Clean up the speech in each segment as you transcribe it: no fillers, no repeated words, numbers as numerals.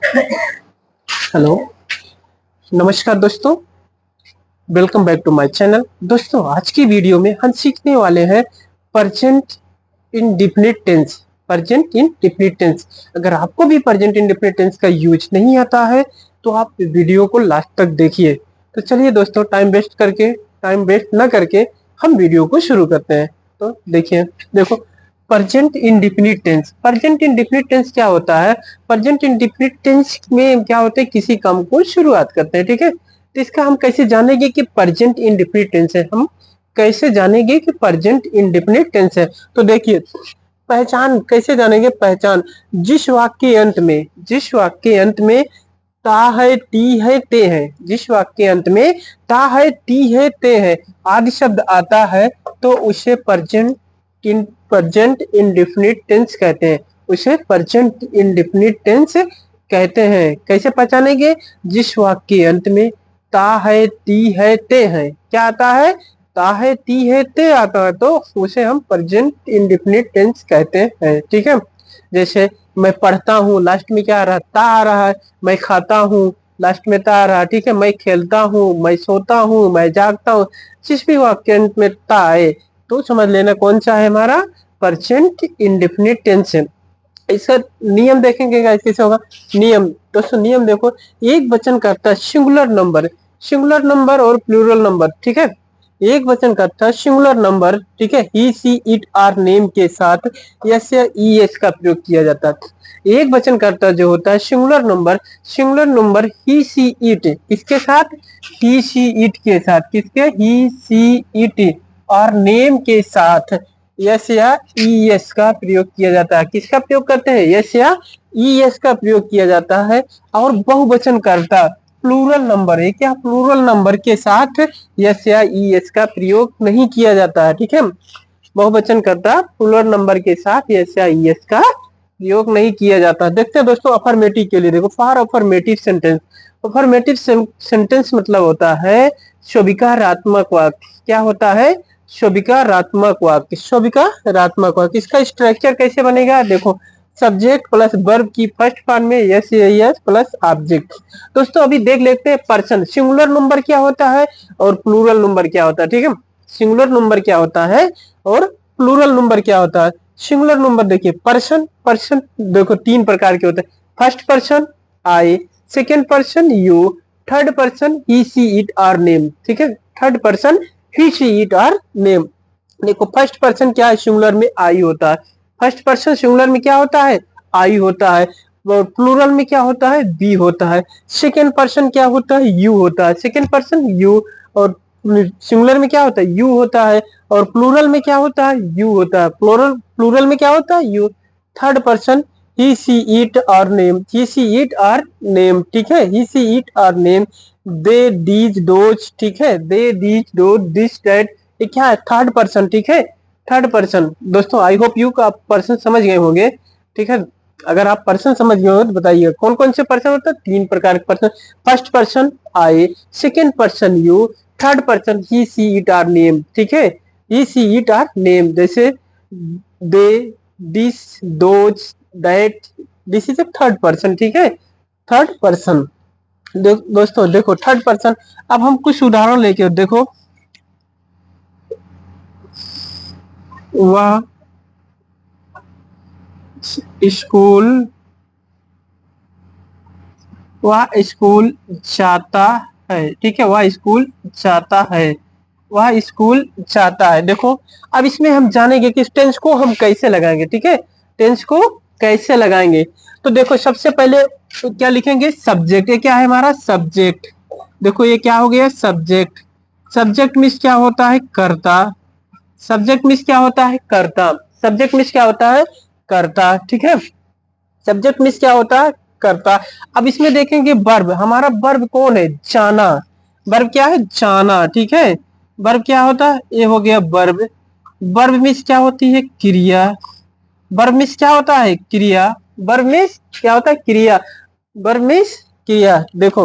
Hello, नमस्कार दोस्तों। Welcome back to my channel. दोस्तों, आज की वीडियो में हम सीखने वाले हैं present indefinite tense. Present indefinite tense. अगर आपको भी प्रेजेंट इंडेफिनिट टेंस का यूज नहीं आता है तो आप वीडियो को लास्ट तक देखिए। तो चलिए दोस्तों, टाइम वेस्ट ना करके हम वीडियो को शुरू करते हैं। तो देखिए, देखो, present indefinite tense. Present indefinite tense क्या होता है? प्रेजेंट इंडेफिनिट टेंस में क्या होता है, किसी काम को शुरुआत करते हैं, ठीक है। तो इसका हम कैसे जानेंगे कि प्रेजेंट इंडेफिनिट टेंस है? हम कैसे जानेंगे कि प्रेजेंट इंडेफिनिट टेंस है? तो देखिए, पहचान कैसे जानेंगे? पहचान, जिस वाक्य के अंत में ता है, टी है, ते है, जिस वाक्य के अंत में ता है, टी है, ते है आदि शब्द आता है तो उसे प्रेजेंट इंडेफिनिट टेंस कहते हैं। उसे प्रेजेंट इंडेफिनिट टेंस कहते हैं। कैसे पहचानेंगे? जिस वाक्य के अंत में ता है, ती है, ते है, क्या आता है? ता है, ती है, ते आता है तो उसे हम प्रेजेंट इंडेफिनिट टेंस कहते हैं, ठीक है। जैसे मैं पढ़ता हूँ, लास्ट में क्या आ रहा है? ता आ रहा है। मैं खाता हूँ, लास्ट में ता आ रहा है, ठीक है। मैं खेलता हूँ, मैं सोता हूँ, मैं जागता हूँ, जिस भी वाक्य अंत में ता आए तो समझ लेना कौन सा है हमारा प्रेजेंट इंडेफिनिट टेंस है। इसका नियम देखेंगे गाइस, कैसे होगा नियम? दोस्तों, नियम देखो, एक वचन करता है सिंगुलर नंबर और प्लूरल नंबर, ठीक है। एक वचन करता है सिंगुलर नंबर, ठीक है, he she it or name के साथ यस या ई एस का प्रयोग किया जाता है। एक वचन करता जो होता है singular number he she it, किसके साथ? ही सी इट के साथ, किसके? ही सी इट और नेम के साथ यस या ई एस का प्रयोग किया जाता है। किसका प्रयोग करते हैं? यस या ई एस का प्रयोग किया जाता है। और बहुवचन करता प्लूरल नंबर है, क्या? प्लूरल नंबर के साथ यस या ई एस का प्रयोग नहीं किया जाता है, ठीक है। बहुवचन करता प्लूरल नंबर के साथ यस या ई एस का प्रयोग नहीं किया जाता। देखते हैं दोस्तों, अफर्मेटिव के लिए देखो, for affirmative sentence. Affirmative sentence मतलब होता है स्वीकारात्मक वाक्य। क्या होता है? स्वीकारात्मक वाक्य। स्वीकारात्मक वाक्य, इसका स्ट्रक्चर कैसे बनेगा? देखो, सब्जेक्ट प्लस वर्ब की फर्स्ट फॉर्म में यस यस प्लस ऑब्जेक्ट। दोस्तों, अभी देख लेते हैं पर्सन। सिंगुलर नंबर क्या होता है और प्लूरल नंबर क्या होता है, ठीक है। सिंगुलर नंबर क्या होता है और प्लूरल नंबर क्या होता है? सिंगुलर नंबर देखिए, पर्सन पर्सन देखो तीन प्रकार के होते हैं। First person I, second person you, third person he she it or name, ठीक है। Third person he she it or name. देखो, फर्स्ट पर्सन क्या है? सिंगुलर में आई होता है। फर्स्ट पर्सन सिंगुलर में क्या होता है? आई होता है। प्लूरल में क्या होता है? बी होता है। सेकेंड पर्सन क्या होता है? यू होता है। Second person you. और सिंगुलर में क्या होता है? यू होता है। और प्लूरल में क्या होता है? यू होता है। प्लूरल में क्या होता है? You. Third person he she it or name, he she it or name, ठीक है। He she it or name, they these those, ठीक है। They these those this that, ये क्या है? थर्ड पर्सन, ठीक है। Third person. दोस्तों, आई होप यू का आप पर्सन समझ गए होंगे, ठीक है। अगर आप पर्सन समझ गए हो तो बताइए कौन कौन से पर्सन होता है? तीन प्रकार के person. First person I, second person you, third person he she it or name, ठीक है। He she it or name, जैसे they, this, those, that, this is a third person, ठीक है। Third person. दोस्तों देखो, थर्ड पर्सन। अब हम कुछ उदाहरण लेके देखो, वह स्कूल वह स्कूल जाता है, ठीक है। वह स्कूल जाता है, वह स्कूल जाता है। देखो, अब इसमें हम जानेंगे कि टेंस को हम कैसे लगाएंगे, ठीक है। टेंस को कैसे लगाएंगे? तो देखो, सबसे पहले तो क्या लिखेंगे? सब्जेक्ट। ये क्या है हमारा? सब्जेक्ट। देखो, ये क्या हो गया? सब्जेक्ट। सब्जेक्ट मीन्स क्या होता है? कर्ता। सब्जेक्ट मीन्स क्या होता है? कर्ता। सब्जेक्ट मीन्स क्या होता है? कर्ता, ठीक है। सब्जेक्ट मीन्स क्या होता है? करता। अब इसमें देखेंगे वर्ब। हमारा वर्ब कौन है? जाना। वर्ब क्या है? जाना, ठीक है। वर्ब क्या होता है? ये हो गया वर्ब। वर्ब मीन्स क्या होती है? क्रिया। वर्ब मीन्स क्या होता है? क्रिया। वर्ब मीन्स क्या होता है? क्रिया। वर्ब मीन्स क्रिया। देखो,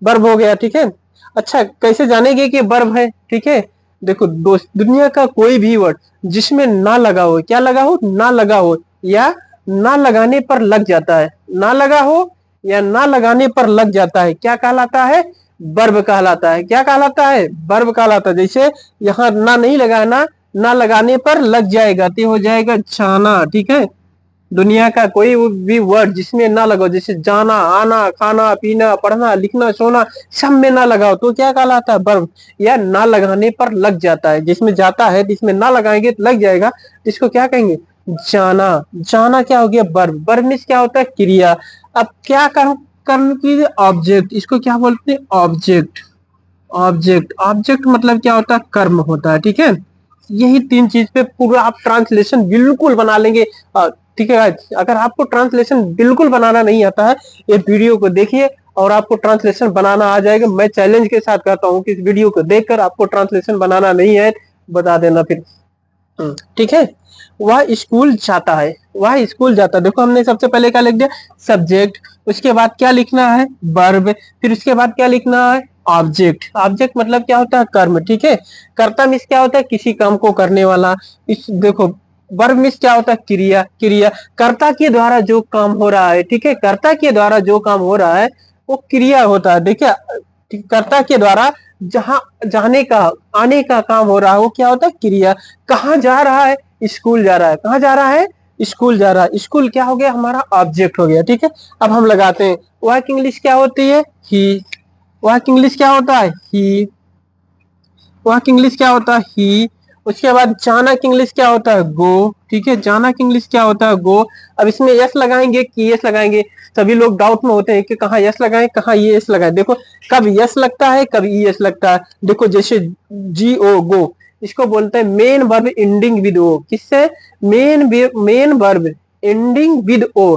वर्ब हो गया, ठीक है। अच्छा, कैसे जानेंगे कि वर्ब है, ठीक है। देखो दोस्त, दुनिया का कोई भी वर्ड जिसमें ना लगा हो, क्या लगा हो? ना लगा हो, या ना लगाने पर लग जाता है। ना लगा हो या ना लगाने पर लग जाता है, क्या कहलाता है? वर्ब कहलाता है। क्या कहलाता है? वर्ब कहलाता है। जैसे यहाँ ना नहीं लगाना, ना लगाने पर लग जाएगा तो हो जाएगा जाना। ठीक है, दुनिया का कोई भी वर्ड जिसमें ना लगाओ, जैसे जाना, आना, खाना, पीना, पढ़ना, लिखना, सोना, सब में ना लगाओ तो क्या कहलाता है? वर्ब। या ना लगाने पर लग जाता है, जिसमें जाता है जिसमें ना लगाएंगे तो लग जाएगा, इसको क्या कहेंगे? जाना। जाना क्या हो गया? वर्ब। वर्ब मीन्स क्या होता है? क्रिया। अब क्या कर्म की ऑब्जेक्ट, इसको क्या बोलते हैं? ऑब्जेक्ट। ऑब्जेक्ट, ऑब्जेक्ट मतलब क्या होता है? कर्म होता है। ठीक है, यही तीन चीज पे पूरा आप ट्रांसलेशन बिल्कुल बना लेंगे। ठीक है guys, अगर आपको ट्रांसलेशन बिल्कुल बनाना नहीं आता है, ये वीडियो को देखिए और आपको ट्रांसलेशन बनाना आ जाएगा। मैं चैलेंज के साथ कहता हूँ कि इस वीडियो को देखकर आपको ट्रांसलेशन बनाना नहीं है, बता देना फिर। ठीक है, वह स्कूल जाता है। वह स्कूल जाता है, देखो हमने सबसे पहले क्या लिख दिया? सब्जेक्ट। उसके बाद क्या लिखना है? वर्ब। फिर उसके बाद क्या लिखना है? ऑब्जेक्ट। ऑब्जेक्ट मतलब क्या होता है? कर्म। ठीक है, कर्ता मीन्स क्या होता है? किसी काम को करने वाला। इस देखो, वर्ब मीन्स क्या होता है? क्रिया। क्रिया, कर्ता के द्वारा जो काम हो रहा है। ठीक है, कर्ता के द्वारा जो काम हो रहा है वो क्रिया होता है। देखिए, कर्ता के द्वारा जहां जाने का, आने का काम हो रहा है वो क्या होता है? क्रिया। कहाँ जा रहा है? स्कूल जा रहा है। कहाँ जा रहा है? स्कूल जा रहा है। स्कूल क्या हो गया? हमारा ऑब्जेक्ट हो गया। ठीक है, अब हम लगाते हैं, वह की इंग्लिश क्या होती है? ही। वह की इंग्लिश क्या होता है? ही। वह की इंग्लिश क्या होता है? ही। उसके बाद जाना की इंग्लिश क्या होता है? गो। ठीक है, जाना की इंग्लिश क्या होता है? गो। अब इसमें यस लगाएंगे कि यस लगाएंगे? सभी लोग डाउट में होते हैं कि कहाँ यस लगाएं, कहाँ ये यस लगाएं। देखो, कब यस लगता है, कब ई यस लगता है। देखो, जैसे जी ओ, गो, इसको बोलते हैं main verb ending with O. किससे? Main verb ending with O.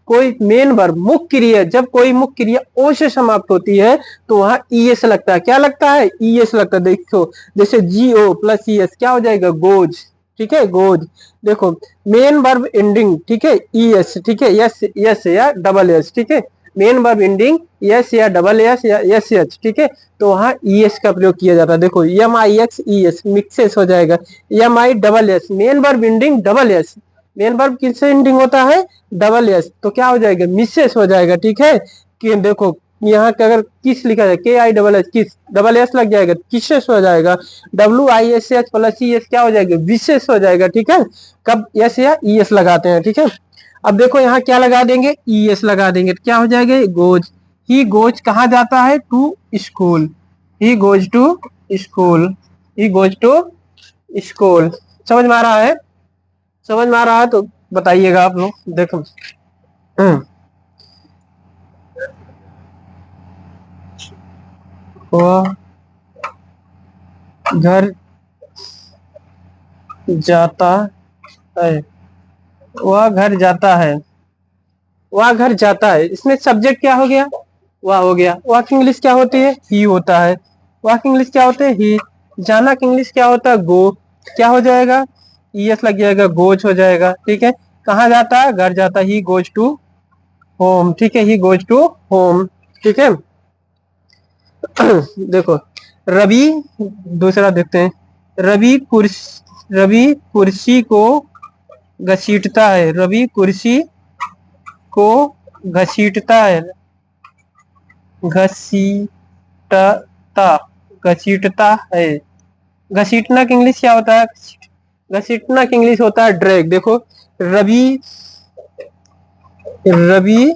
कोई मेन वर्ब, मुख्य क्रिया, जब कोई मुख्य क्रिया ओ से समाप्त होती है तो वहां ई एस लगता है। क्या लगता है? ई एस लगता है। देखो, जैसे जी ओ प्लस ई एस क्या हो जाएगा? गोज। ठीक है, गोज। देखो, मेन वर्ब एंडिंग, ठीक है, ई एस। ठीक है, यस यस या डबल एस। ठीक है, मेन वर्ब एंडिंग यस या डबल एस या एस एच। ठीक है, तो वहां ई एस का प्रयोग किया जाता है। देखो, M I X E S mixes हो जाएगा। M I double S, main verb ending double S. Main verb किससे एंडिंग होता है? डबल एस, तो क्या हो जाएगा? मिसेस हो जाएगा। ठीक है, कि देखो यहाँ का अगर किस लिखा जाए, के आई डबल एस, किस, डबल एस लग जाएगा, किसेस हो जाएगा। W I S H plus E S क्या हो जाएगा? विशेष हो जाएगा। ठीक है, कब एस या ई एस लगाते हैं। ठीक है, अब देखो यहाँ क्या लगा देंगे? ई एस लगा देंगे तो क्या हो जाएगा? गोज। ही गोज कहाँ जाता है? To school. He goes to school. He goes to school. समझ में आ रहा है? समझ में आ रहा है तो बताइएगा आप लोग। देखो, वह घर जाता है। वह घर जाता है। वह घर जाता है, इसमें सब्जेक्ट क्या हो गया? वह हो गया। वह की इंग्लिश क्या होती है? ही होता है। वह की इंग्लिश क्या होते है? ही। जाना की इंग्लिश क्या होता है? गो। क्या हो जाएगा? ईएस लग जाएगा, गोज हो जाएगा। ठीक है, कहाँ जाता है? घर जाता है। He goes to home. ठीक है, ही गोज टू होम। ठीक है, देखो, रवि, दूसरा देखते हैं। रवि कुर्सी को घसीटता है। रवि कुर्सी को घसीटता है। घसीटता, घसीटता है। घसीटना की इंग्लिश क्या होता है? घसीटना की इंग्लिश होता है ड्रैग। देखो, रवि रवि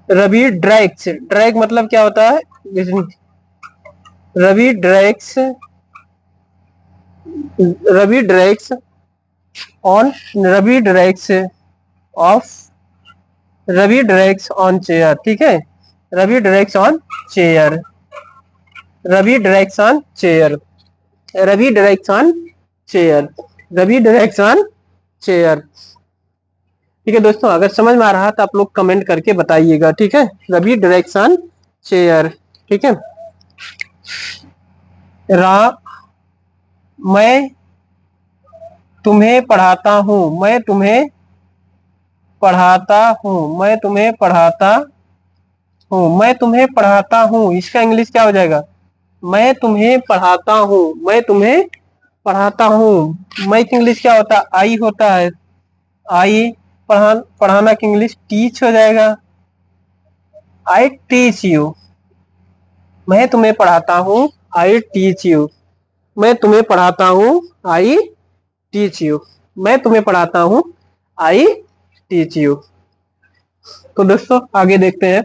रवि ड्रैग्स। ड्रैग मतलब क्या होता है? Ravi drags, Ravi drags on, Ravi drags off, Ravi drags on chair. ठीक है, Ravi drags on chair. Ravi drags on chair. Ravi drags on chair. Ravi drags on chair. ठीक है दोस्तों, अगर समझ में आ रहा तो आप लोग कमेंट करके बताइएगा। ठीक है, रवि ड्रैग्स ऑन चेयर। ठीक है, रा मैं तुम्हें पढ़ाता हूँ। मैं तुम्हें पढ़ाता हूँ। मैं तुम्हें पढ़ाता हूँ। मैं तुम्हें पढ़ाता हूँ, इसका इंग्लिश क्या हो जाएगा? मैं तुम्हें पढ़ाता हूँ। मैं तुम्हें पढ़ाता हूँ। मैं की इंग्लिश क्या होता है? आई होता है। आई। पढ़ाना की इंग्लिश टीच हो जाएगा। आई टीच यू, मैं तुम्हें पढ़ाता हूँ, आई टीच यू, मैं तुम्हें पढ़ाता हूँ, आई टीच यू, मैं तुम्हें पढ़ाता हूँ, आई टीच यू। तो दोस्तों आगे देखते हैं।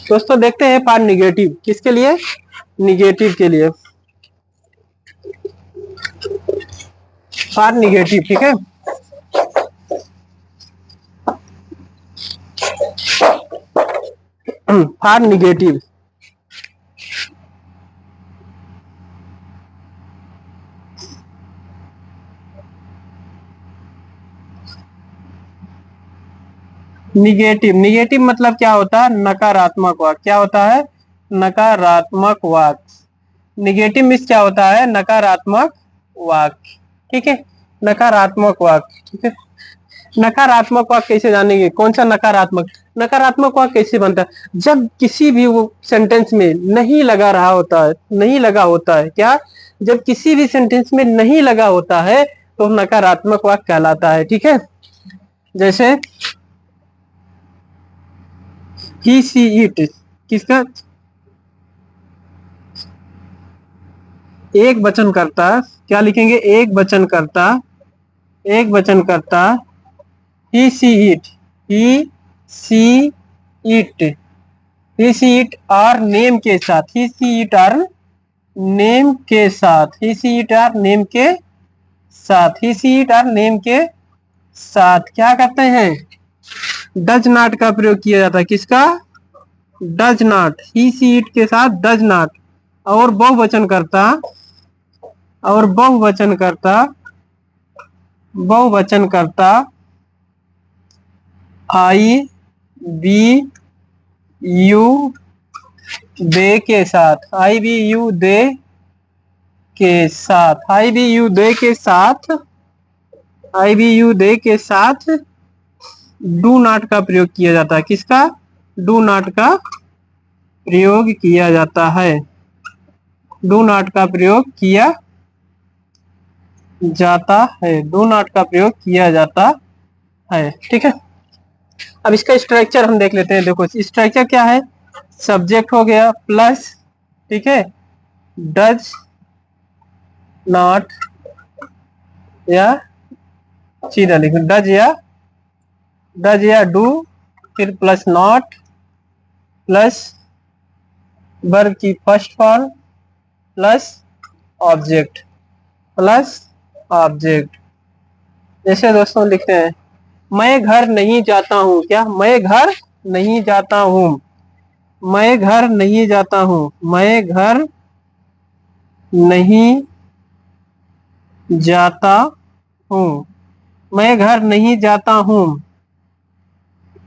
दोस्तों देखते हैं पार्ट निगेटिव, किसके लिए, निगेटिव के लिए, पार्ट निगेटिव, ठीक है। पार्ट निगेटिव, निगेटिव, निगेटिव मतलब क्या होता है, नकारात्मक वाक्य, क्या होता है, नकारात्मक वाक्य। निगेटिव मीन्स क्या होता है, नकारात्मक वाक्य, ठीक है, नकारात्मक वाक्य, ठीक है। नकारात्मक वाक्य कैसे जानेंगे, कौन सा नकारात्मक, नकारात्मक वाक्य कैसे बनता है, जब किसी भी वो सेंटेंस में नहीं लगा रहा होता है, नहीं लगा होता है, क्या, जब किसी भी सेंटेंस में नहीं लगा होता है तो नकारात्मक वाक्य कहलाता है, ठीक है। जैसे ही सी इट, किसका, एक वचन करता, क्या लिखेंगे, एक वचन करता, एक वचन करता, he she it, he she it, he she it or name के साथ, he she it or name के साथ, he she it or name के साथ, he she it or name के साथ क्या करते हैं, डज नॉट का प्रयोग किया जाता है, किसका, does not, he she it के साथ डज नॉट, और बहुवचन करता, और बहुवचन करता, बहुवचन करता, आई बी यू दे के साथ, आई बी यू दे के साथ, आई बी यू दे के साथ, आई बी यू दे के साथ डू नॉट का प्रयोग किया जाता है, किसका, डू नॉट का प्रयोग किया जाता है, डू नॉट का प्रयोग किया जाता है, डू नॉट का प्रयोग किया जाता है, ठीक है। अब इसका स्ट्रक्चर हम देख लेते हैं, देखो स्ट्रक्चर क्या है, सब्जेक्ट हो गया प्लस, ठीक है, डज नॉट, या सीधा लिखो डज या डू, फिर प्लस नॉट, प्लस वर्ब की first form, plus object, plus object. जैसे दोस्तों लिखते हैं, मैं घर नहीं जाता हूँ, क्या, मैं घर नहीं जाता हूँ, मैं घर नहीं जाता हूँ, मैं घर नहीं जाता हूँ, मैं घर नहीं जाता हूँ,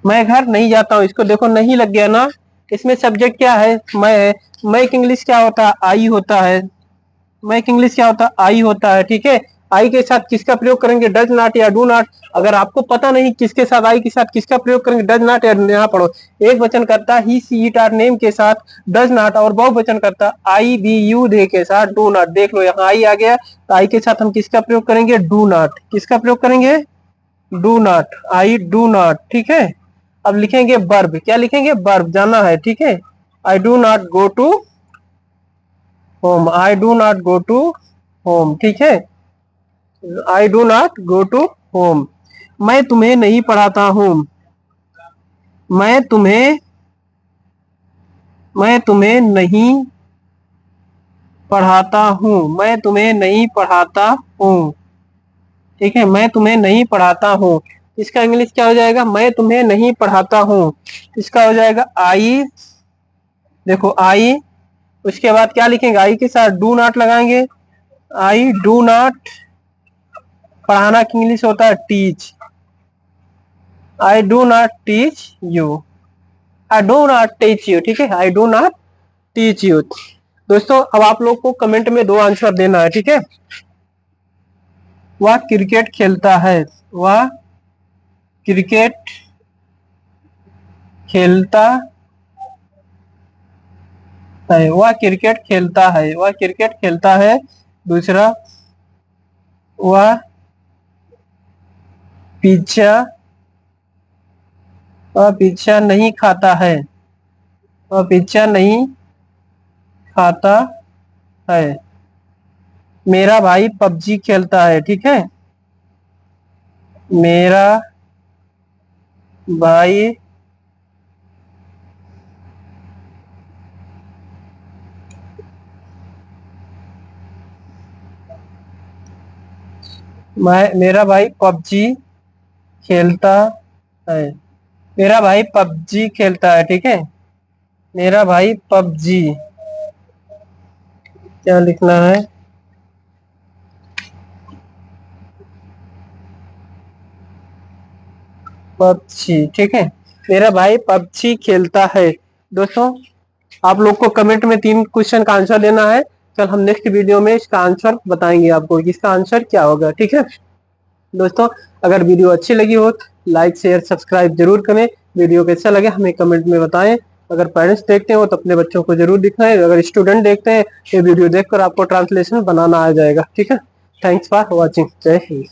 मैं घर नहीं जाता हूँ, इसको देखो नहीं लग गया ना, इसमें सब्जेक्ट क्या है, मैं है, मैं इंग्लिश क्या होता है, आई होता है, मैं इंग्लिश क्या होता है, आई होता है, ठीक है। आई के साथ किसका प्रयोग करेंगे, डज नॉट या डू नॉट। अगर आपको पता नहीं किसके साथ, आई के साथ किसका प्रयोग करेंगे, डज नॉट या, यहाँ पढ़ो, एक वचन करता he she it or name के साथ डज नॉट, और बहुवचन करता आई बी यू दे के साथ डू नॉट। देख लो यहाँ आई आ गया, तो आई के साथ हम किसका प्रयोग करेंगे, डू नॉट, किसका प्रयोग करेंगे, do not, I do not, ठीक है। अब लिखेंगे वर्ब, क्या लिखेंगे, वर्ब, जाना है, ठीक है। I do not go to home, I do not go to home, ठीक है, I do not go to home. मैं तुम्हें नहीं पढ़ाता हूँ, मैं तुम्हें, मैं तुम्हें नहीं पढ़ाता हूँ, मैं तुम्हें नहीं पढ़ाता हूँ, ठीक है, मैं तुम्हें नहीं पढ़ाता हूँ। इसका इंग्लिश क्या हो जाएगा, मैं तुम्हें नहीं पढ़ाता हूँ, इसका हो जाएगा आई, देखो आई, उसके बाद क्या लिखेंगे, आई के साथ डू नॉट लगाएंगे, आई डू नॉट, पढ़ाना की इंग्लिश होता है teach, I do not teach you, I do not teach you, ठीक है, I do not teach you. दोस्तों अब आप लोग को कमेंट में 2 आंसर देना है, ठीक है। वह क्रिकेट खेलता है। वह क्रिकेट खेलता है। वह क्रिकेट खेलता है। वह क्रिकेट खेलता है। दूसरा, वह पिज्जा वह पिज्जा नहीं खाता है। वह पिज्जा नहीं खाता है। मेरा भाई पबजी खेलता है। ठीक है, मेरा भाई मेरा भाई पबजी खेलता है। मेरा भाई पबजी खेलता है। ठीक है, मेरा भाई पबजी, क्या लिखना है, पबजी। ठीक है, मेरा भाई पबजी खेलता है। दोस्तों, आप लोग को कमेंट में 3 क्वेश्चन का आंसर देना है। कल हम नेक्स्ट वीडियो में इसका आंसर बताएंगे आपको कि इसका आंसर क्या होगा। ठीक है दोस्तों, अगर वीडियो अच्छी लगी हो तो लाइक शेयर सब्सक्राइब जरूर करें। वीडियो कैसा लगे हमें कमेंट में बताएं। अगर पेरेंट्स देखते हो तो अपने बच्चों को जरूर दिखाएं। अगर स्टूडेंट देखते हैं ये वीडियो देखकर आपको ट्रांसलेशन बनाना आ जाएगा। ठीक है, थैंक्स फॉर वॉचिंग। जय हिंद।